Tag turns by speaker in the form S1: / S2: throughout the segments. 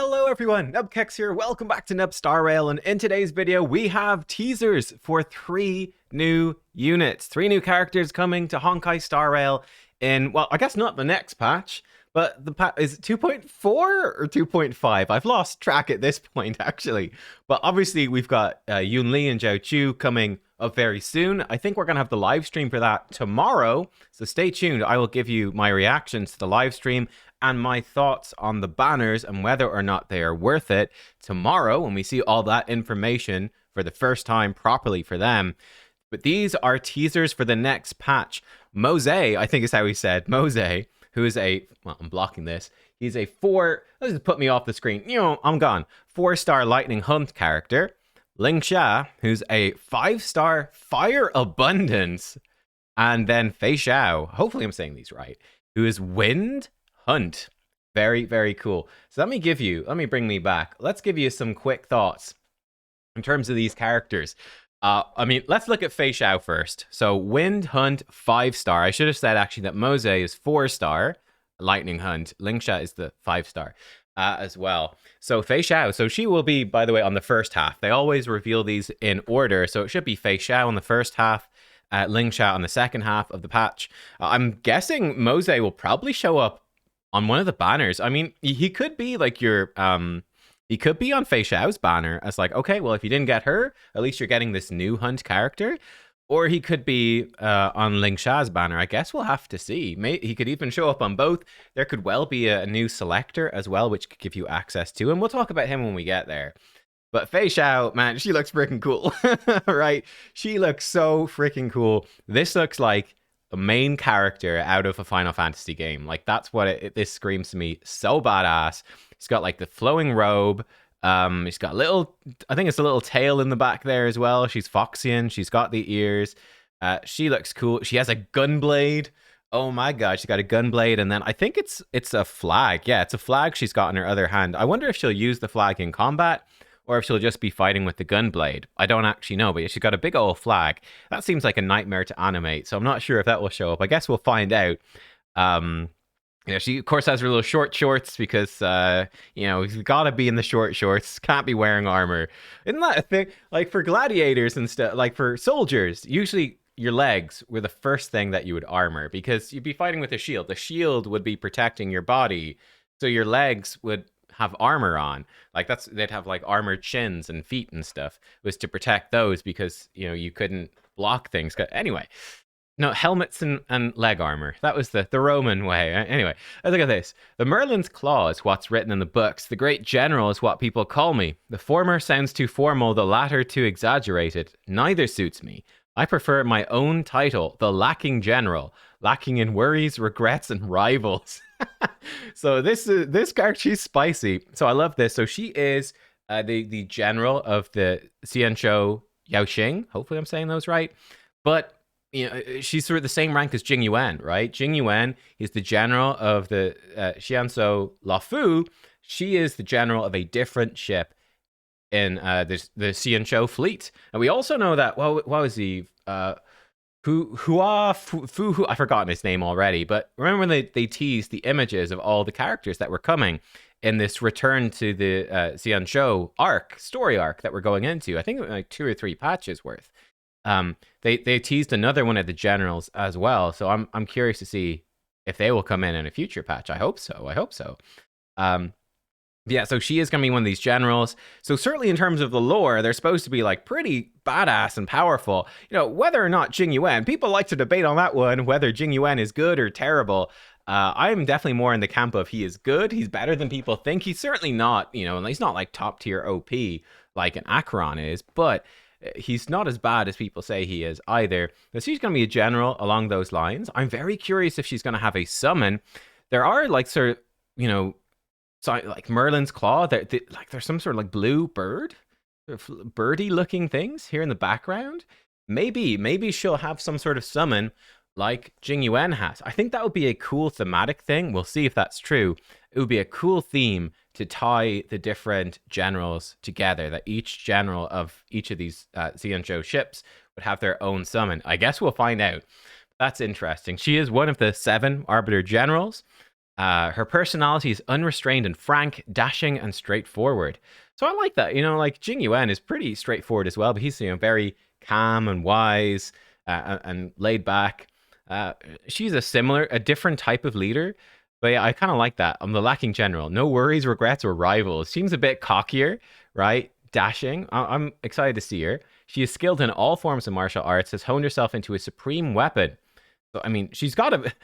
S1: Hello everyone, nubkeks here. Welcome back to Nub Star Rail, and in today's video we have teasers for 3 new units, 3 new characters coming to Honkai Star Rail in, well, I guess not the next patch, but the patch is it 2.4 or 2.5? I've lost track at this point actually. But obviously we've got Yun Li and Zhao Chu coming up very soon. I think we're gonna have the live stream for that tomorrow, so stay tuned. I will give you my reactions to the live stream and my thoughts on the banners and whether or not they are worth it tomorrow when we see all that information for the first time properly for them. But these are teasers for the next patch. Moze, I think is how he said, Moze, who is well, I'm blocking this. He's a let's just put me off the screen. I'm gone. 4-star Lightning Hunt character. Lingsha, who's a 5-star Fire Abundance. And then Feixiao, hopefully I'm saying these right, who is Wind Hunt. Very, very cool. So let me bring me back. Let's give you some quick thoughts in terms of these characters. Let's look at Feixiao first. So Wind Hunt, 5-star. I should have said actually that Moze is 4-star Lightning Hunt. Lingsha is the 5-star as well. So Feixiao, so she will be, by the way, on the first half. They always reveal these in order. So it should be Feixiao on the first half, Lingsha on the second half of the patch. I'm guessing Moze will probably show up on one of the banners. I mean, he could be like your, he could be on Feixiao's banner as like, okay, well, if you didn't get her, at least you're getting this new Hunt character. Or he could be on Lingsha's banner. I guess we'll have to see. He could even show up on both. There could well be a new selector as well, which could give you access to him. We'll talk about him when we get there. But Feixiao, man, she looks freaking cool, right? She looks so freaking cool. This looks like a main character out of a Final Fantasy game. Like, that's what this screams to me. So badass. He's got like the flowing robe. He's got I think it's a little tail in the back there as well. She's Foxian. She's got the ears. She looks cool. She has a gunblade. Oh my god, she's got a gunblade, and then I think it's a flag. Yeah, it's a flag she's got in her other hand. I wonder if she'll use the flag in combat, or if she'll just be fighting with the gunblade. I don't actually know, but she's got a big old flag. That seems like a nightmare to animate, so I'm not sure if that will show up. I guess we'll find out. Yeah, she of course has her little short shorts because you've got to be in the short shorts. Can't be wearing armor. Isn't that a thing? Like for gladiators and stuff, like for soldiers, usually your legs were the first thing that you would armor because you'd be fighting with a shield. The shield would be protecting your body, so your legs would have armor on. Like they'd have like armored shins and feet and stuff. It was to protect those because you couldn't block things. Anyway. No, helmets and leg armor. That was the Roman way. Anyway, look at this. The Merlin's Claw is what's written in the books. The Great General is what people call me. The former sounds too formal, the latter too exaggerated. Neither suits me. I prefer my own title, the Lacking General, lacking in worries, regrets, and rivals. So this character, she's spicy. So I love this. So she is the general of the Xianzhou Yaoxing. Hopefully I'm saying those right. But she's sort of the same rank as Jing Yuan, right? Jing Yuan is the general of the Xianzhou Lafu. She is the general of a different ship in the Xianzhou fleet. And we also know that, well, what was he? Fu, I've forgotten his name already, but remember when they teased the images of all the characters that were coming in this return to the Xianzhou story arc that we're going into? I think it was like 2 or 3 patches worth. They teased another one of the generals as well, so I'm curious to see if they will come in a future patch. I hope so. Yeah, so she is going to be one of these generals. So certainly in terms of the lore, they're supposed to be like pretty badass and powerful. Whether or not Jing Yuan, people like to debate on that one, whether Jing Yuan is good or terrible. I'm definitely more in the camp of he is good. He's better than people think. He's certainly not, he's not like top tier OP like an Acheron is, but he's not as bad as people say he is either. So she's going to be a general along those lines. I'm very curious if she's going to have a summon. There are like sort of, like Merlin's Claw. There's some sort of like blue bird, birdie looking things here in the background. Maybe she'll have some sort of summon like Jing Yuan has. I think that would be a cool thematic thing. We'll see if that's true. It would be a cool theme to tie the different generals together, that each general of each of these Xianzhou ships would have their own summon. I guess we'll find out. That's interesting. She is one of the 7 Arbiter Generals. Her personality is unrestrained and frank, dashing and straightforward. So I like that. You know, like Jing Yuan is pretty straightforward as well, but he's, you know, very calm and wise and laid back. She's a different type of leader. But yeah, I kind of like that. I'm the lacking general. No worries, regrets, or rivals. Seems a bit cockier, right? Dashing. I'm excited to see her. She is skilled in all forms of martial arts, has honed herself into a supreme weapon. So, I mean, she's got a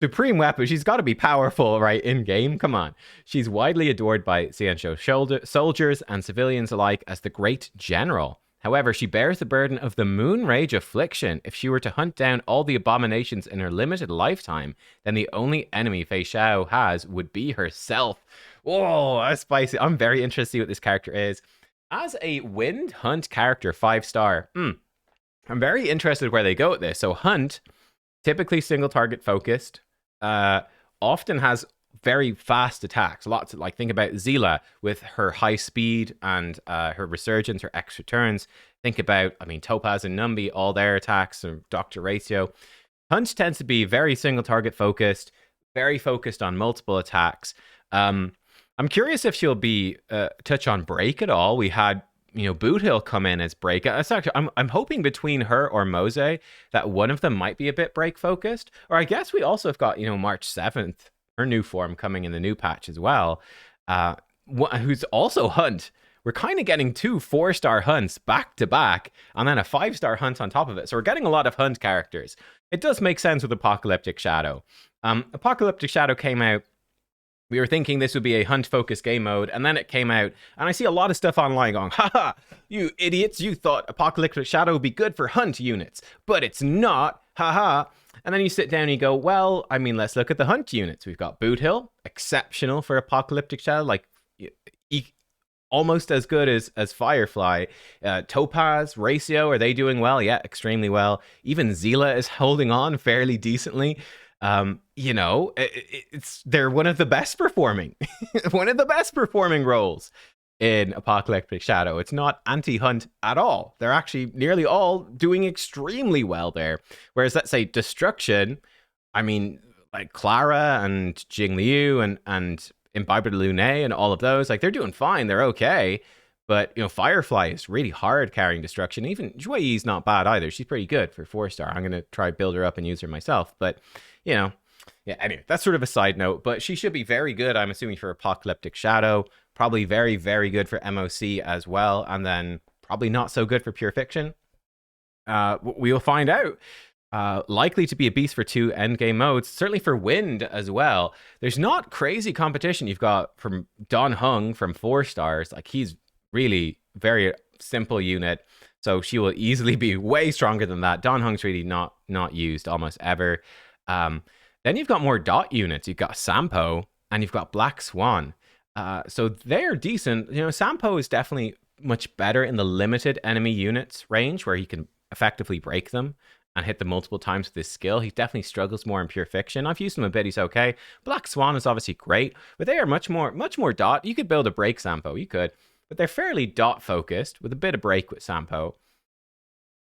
S1: supreme weapon. She's got to be powerful, right? In game. Come on. She's widely adored by Xianzhou soldiers and civilians alike as the great general. However, she bears the burden of the moon rage affliction. If she were to hunt down all the abominations in her limited lifetime, then the only enemy Feixiao has would be herself. Whoa, that's spicy. I'm very interested to see what this character is. As a wind hunt character, 5-star, I'm very interested where they go with this. So hunt, typically single target focused, often has very fast attacks. Lots of, like, think about Zila with her high speed and her resurgence, her extra turns. Think about, I mean, Topaz and Numbi, all their attacks, or Dr. Ratio. Hunt tends to be very single target focused, very focused on multiple attacks. I'm curious if she'll be touch on break at all. We had, you know, Boot Hill come in as break. I'm hoping between her or Moze that one of them might be a bit break focused. Or I guess we also have got, you know, March 7th, her new form coming in the new patch as well, who's also Hunt. We're kind of getting 2 4-star hunts back to back, and then a 5-star hunt on top of it. So we're getting a lot of hunt characters. It does make sense with Apocalyptic Shadow. Apocalyptic Shadow came out. We were thinking this would be a hunt-focused game mode, and then it came out, and I see a lot of stuff online going, haha, you idiots, you thought Apocalyptic Shadow would be good for hunt units, but it's not, haha. And then you sit down and you go, well, I mean, let's look at the hunt units. We've got Boot Hill, exceptional for Apocalyptic Shadow, like almost as good as Firefly. Topaz, Ratio, are they doing well? Yeah, extremely well. Even Zila is holding on fairly decently. You know, they're one of the best performing, one of the best performing roles in Apocalyptic Shadow. It's not anti-hunt at all. They're actually nearly all doing extremely well there. Whereas, let's say Destruction, I mean, like Clara and Jing Liu and Imbiber Lune and all of those, like, they're doing fine. They're okay. But, you know, Firefly is really hard carrying Destruction. Even Jue Yi's not bad either. She's pretty good for 4-star. I'm going to try build her up and use her myself. But, you know, yeah, anyway, that's sort of a side note. But she should be very good, I'm assuming, for Apocalyptic Shadow. Probably very, very good for MOC as well. And then probably not so good for Pure Fiction. We'll find out. Likely to be a beast for 2 endgame modes. Certainly for Wind as well. There's not crazy competition. You've got from Don Hung from 4-stars. Like, he's really very simple unit, so she will easily be way stronger than that. Don Hung's really not used almost ever. Then you've got more dot units. You've got Sampo and you've got Black Swan. So they're decent. You know, Sampo is definitely much better in the limited enemy units range where he can effectively break them and hit them multiple times with his skill. He definitely struggles more in Pure Fiction. I've used him a bit, he's okay. Black Swan is obviously great, but they are much more dot. You could build a break Sampo, you could, but they're fairly dot focused with a bit of break with Sampo.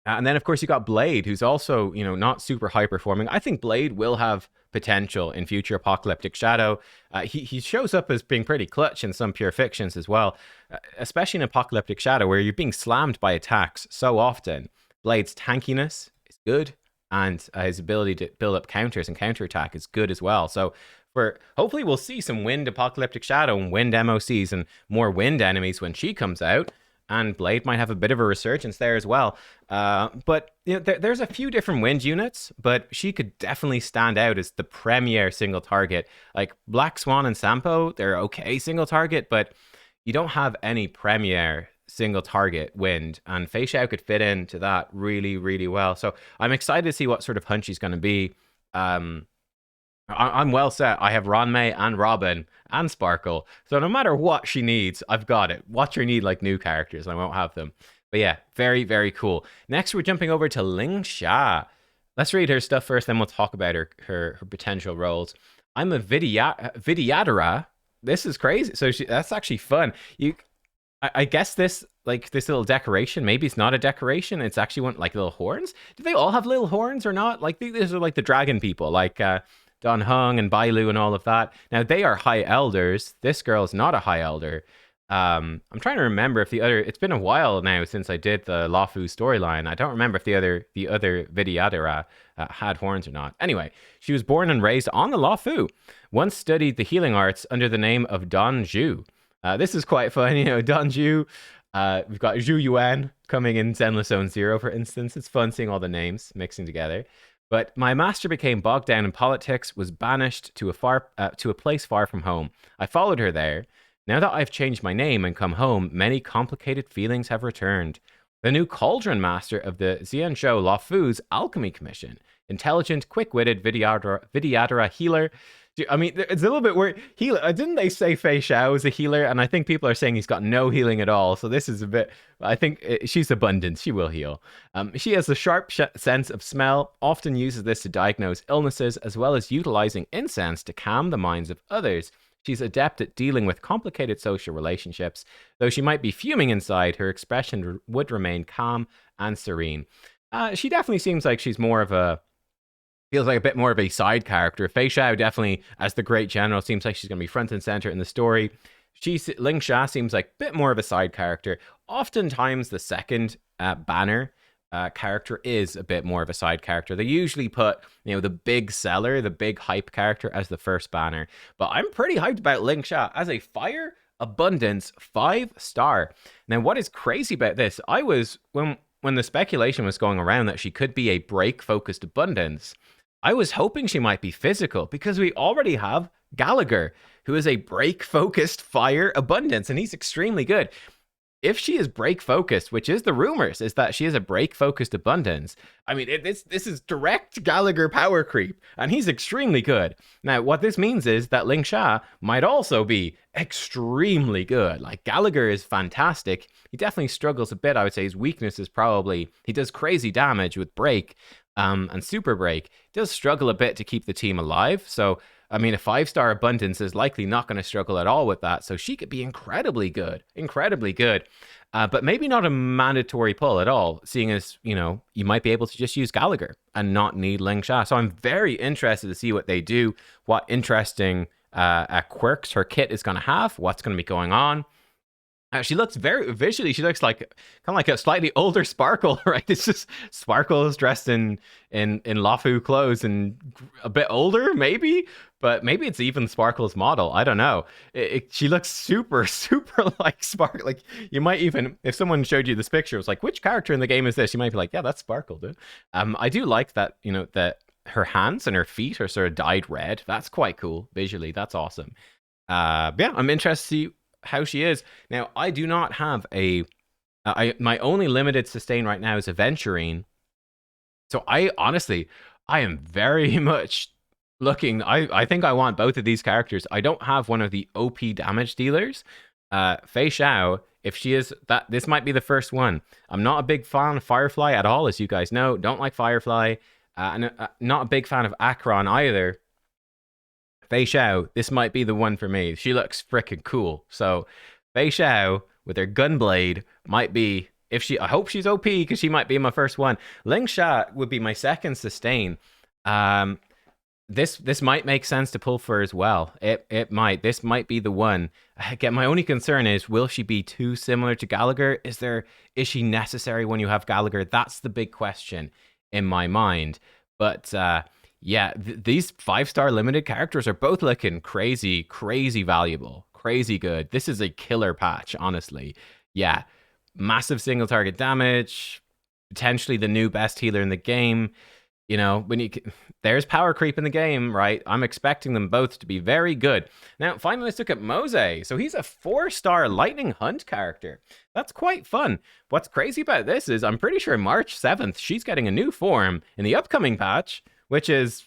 S1: And then, of course, you got Blade, who's also, you know, not super high performing. I think Blade will have potential in future Apocalyptic Shadow. He shows up as being pretty clutch in some Pure Fictions as well, especially in Apocalyptic Shadow, where you're being slammed by attacks so often. Blade's tankiness is good, and his ability to build up counters and counterattack is good as well. So hopefully we'll see some Wind Apocalyptic Shadow and Wind MOCs and more Wind enemies when she comes out. And Blade might have a bit of a resurgence there as well. But you know, there's a few different Wind units, but she could definitely stand out as the premier single target. Like Black Swan and Sampo, they're okay single target, but you don't have any premier single target Wind. And Feixiao could fit into that really, really well. So I'm excited to see what sort of hunt she's going to be. I'm well set. I have Ranmei and Robin and Sparkle. So no matter what she needs, I've got it. Watch her need like new characters. I won't have them. But yeah, very, very cool. Next, we're jumping over to Lingsha. Let's read her stuff first, then we'll talk about her potential roles. I'm a Vidyadhara. This is crazy. So that's actually fun. I guess this little decoration, maybe it's not a decoration. It's actually one like little horns. Do they all have little horns or not? Like these are like the dragon people, like Don Hung and Bailu and all of that. Now, they are high elders. This girl's not a high elder. I'm trying to remember if the other. It's been a while now since I did the Lafu storyline. I don't remember if the other Vidyadhara had horns or not. Anyway, she was born and raised on the Lafu. Once studied the healing arts under the name of Don Zhu. This is quite fun, you know. Don Zhu. We've got Zhu Yuan coming in Zenless Zone Zero, for instance. It's fun seeing all the names mixing together. But my master became bogged down in politics, was banished to a place far from home. I followed her there. Now that I've changed my name and come home, many complicated feelings have returned. The new cauldron master of the Xianzhou Lafu's Alchemy Commission. Intelligent, quick-witted Vidyadhara healer. I mean, it's a little bit weird. Healer. Didn't they say Feixiao is a healer? And I think people are saying he's got no healing at all. So this is a bit... I think she's abundant. She will heal. She has a sharp sense of smell, often uses this to diagnose illnesses, as well as utilizing incense to calm the minds of others. She's adept at dealing with complicated social relationships. Though she might be fuming inside, her expression would remain calm and serene. She definitely seems like she's more of a... Feels like a bit more of a side character. Feixiao definitely, as the great general, seems like she's going to be front and center in the story. Lingsha seems like a bit more of a side character. Oftentimes, the second banner character is a bit more of a side character. They usually put, you know, the big seller, the big hype character as the first banner. But I'm pretty hyped about Lingsha as a fire abundance 5-star. Now, what is crazy about this? I was when the speculation was going around that she could be a break focused abundance. I was hoping she might be physical because we already have Gallagher, who is a break-focused fire abundance, and he's extremely good. If she is break-focused, which is the rumors, is that she is a break-focused abundance, I mean, this is direct Gallagher power creep, and he's extremely good. Now, what this means is that Lingsha might also be extremely good. Like, Gallagher is fantastic. He definitely struggles a bit. I would say his weakness is probably he does crazy damage with break. And Super Break does struggle a bit to keep the team alive. So, I mean, a 5-star abundance is likely not going to struggle at all with that. So she could be incredibly good, but maybe not a mandatory pull at all, seeing as, you know, you might be able to just use Gallagher and not need Lingsha. So I'm very interested to see what they do, what interesting quirks her kit is going to have, what's going to be going on. She looks very visually. She looks like kind of like a slightly older Sparkle, right? It's just Sparkle is dressed in Lafu clothes and a bit older, maybe, but maybe it's even Sparkle's model. I don't know. She looks super like Sparkle. Like you might even, if someone showed you this picture, it was like, which character in the game is this? You might be like, yeah, that's Sparkle, dude. I do like that. You know that her hands and her feet are sort of dyed red. That's quite cool visually. That's awesome. Yeah, I'm interested to see how she is. Now, I do not have my only limited sustain right now is Aventurine. So I am very much looking, I think I want both of these characters. I don't have one of the OP damage dealers. Feixiao, if she is that, this might be the first one. I'm not a big fan of Firefly at all, as you guys know. Don't like Firefly. And not a big fan of Akron either. Feixiao, this might be the one for me. She looks freaking cool. So Feixiao with her gunblade might be, I hope she's OP because she might be my first one. Lingsha would be my second sustain. This might make sense to pull for as well. It might. This might be the one. Again, my only concern is, will she be too similar to Gallagher? Is she necessary when you have Gallagher? That's the big question in my mind. But yeah, these 5-star limited characters are both looking crazy valuable, crazy good. This is a killer patch, honestly. Yeah, massive single target damage, potentially the new best healer in the game. You know, there's power creep in the game, right? I'm expecting them both to be very good. Now, finally, let's look at Moze. So he's a 4-star Lightning Hunt character. That's quite fun. What's crazy about this is I'm pretty sure March 7th, she's getting a new form in the upcoming patch, which is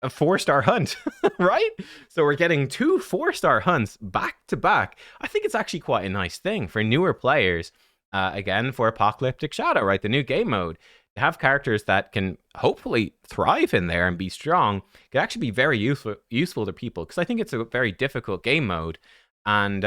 S1: a 4-star hunt, right? So we're getting 2 4-star hunts back to back. I think it's actually quite a nice thing for newer players. Again, for Apocalyptic Shadow, right? The new game mode. To have characters that can hopefully thrive in there and be strong can actually be very useful to people, because I think it's a very difficult game mode. And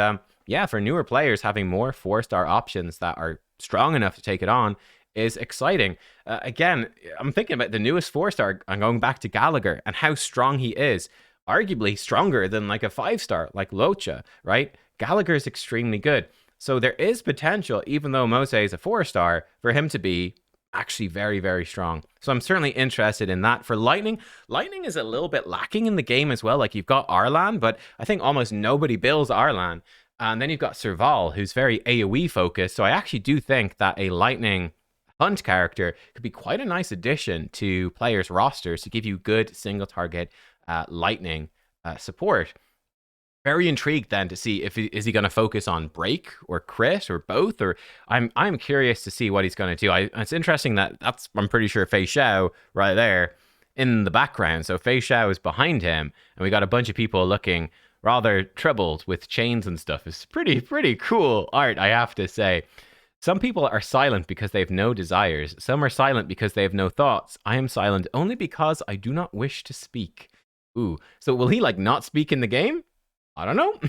S1: yeah, for newer players, having more 4-star options that are strong enough to take it on is exciting. Again, I'm thinking about the newest 4-star. I'm going back to Gallagher and how strong he is. Arguably stronger than like a 5-star, like Locha, right? Gallagher is extremely good. So there is potential, even though Moze is a 4-star, for him to be actually very, very strong. So I'm certainly interested in that. For Lightning, Lightning is a little bit lacking in the game as well. Like, you've got Arlan, but I think almost nobody builds Arlan. And then you've got Serval, who's very AoE focused. So I actually do think that a Lightning Hunt character could be quite a nice addition to players' rosters to give you good single target Lightning support. Very intrigued then to see if is he going to focus on break or crit or both, or I'm curious to see what he's going to do. It's interesting that I'm pretty sure Feixiao right there in the background. So Feixiao is behind him, and we got a bunch of people looking rather troubled with chains and stuff. It's pretty cool art, I have to say. Some people are silent because they have no desires. Some are silent because they have no thoughts. I am silent only because I do not wish to speak. Ooh, so will he like not speak in the game? I don't know.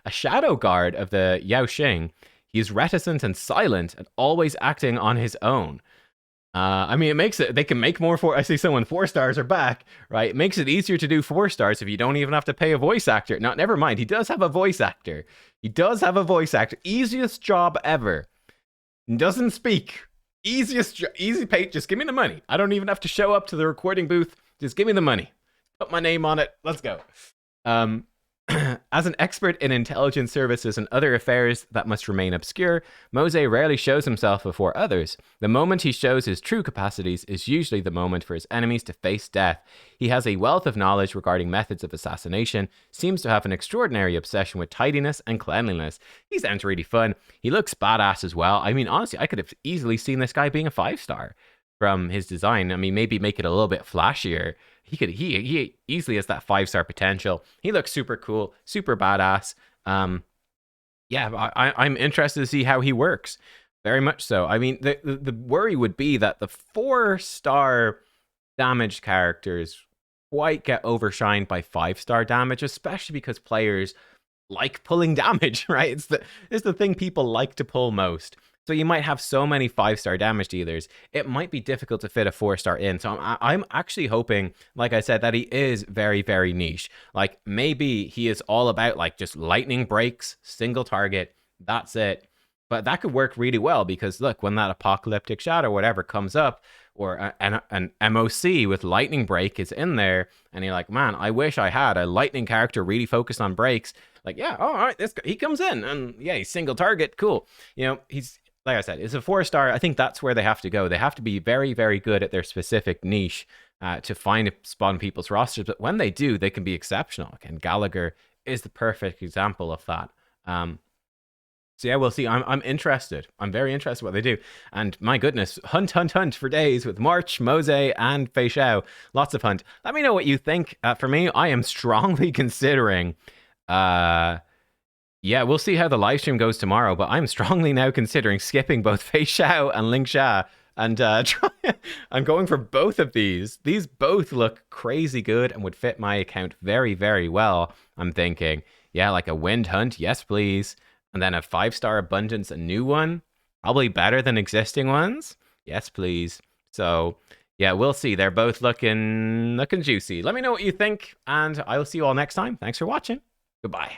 S1: A shadow guard of the Yao Xing. He is reticent and silent and always acting on his own. I mean, it makes it, they can make more I see someone 4-stars are back, right? It makes it easier to do 4-stars if you don't even have to pay a voice actor. No, never mind. He does have a voice actor. He does have a voice actor. Easiest job ever. Doesn't speak. Easy pay. Just give me the money. I don't even have to show up to the recording booth. Just give me the money. Put my name on it. Let's go. As an expert in intelligence services and other affairs that must remain obscure, Moze rarely shows himself before others. The moment he shows his true capacities is usually the moment for his enemies to face death. He has a wealth of knowledge regarding methods of assassination, seems to have an extraordinary obsession with tidiness and cleanliness. He sounds really fun. He looks badass as well. I mean, honestly, I could have easily seen this guy being a 5-star from his design. I mean, maybe make it a little bit flashier. He easily has that 5-star potential. He looks super cool, super badass. Yeah, I'm interested to see how he works. Very much so. I mean, the worry would be that the 4-star damage characters quite get overshined by 5-star damage, especially because players like pulling damage, right? It's the thing people like to pull most. So you might have so many 5-star damage dealers, it might be difficult to fit a 4-star in. So I'm actually hoping, like I said, that he is very, very niche. Like, maybe he is all about like just lightning breaks, single target, that's it. But that could work really well because look, when that apocalyptic shadow or whatever comes up, or an MOC with lightning break is in there, and you're like, man, I wish I had a lightning character really focused on breaks. Like, yeah, all right, he comes in, and yeah, he's single target, cool. You know, he's, like I said, it's a 4-star. I think that's where they have to go. They have to be very, very good at their specific niche to find a spot in people's rosters. But when they do, they can be exceptional. And Gallagher is the perfect example of that. So yeah, we'll see. I'm interested. I'm very interested what they do. And my goodness, hunt for days with March, Moze, and Feixiao. Lots of hunt. Let me know what you think. For me, I am strongly considering... yeah, we'll see how the live stream goes tomorrow, but I'm strongly now considering skipping both Feixiao and Lingsha and I'm going for both of these. These both look crazy good and would fit my account very, very well. I'm thinking, yeah, like a wind hunt, yes please. And then a 5-star abundance, a new one, probably better than existing ones. Yes, please. So yeah, we'll see. They're both looking juicy. Let me know what you think, and I will see you all next time. Thanks for watching. Goodbye.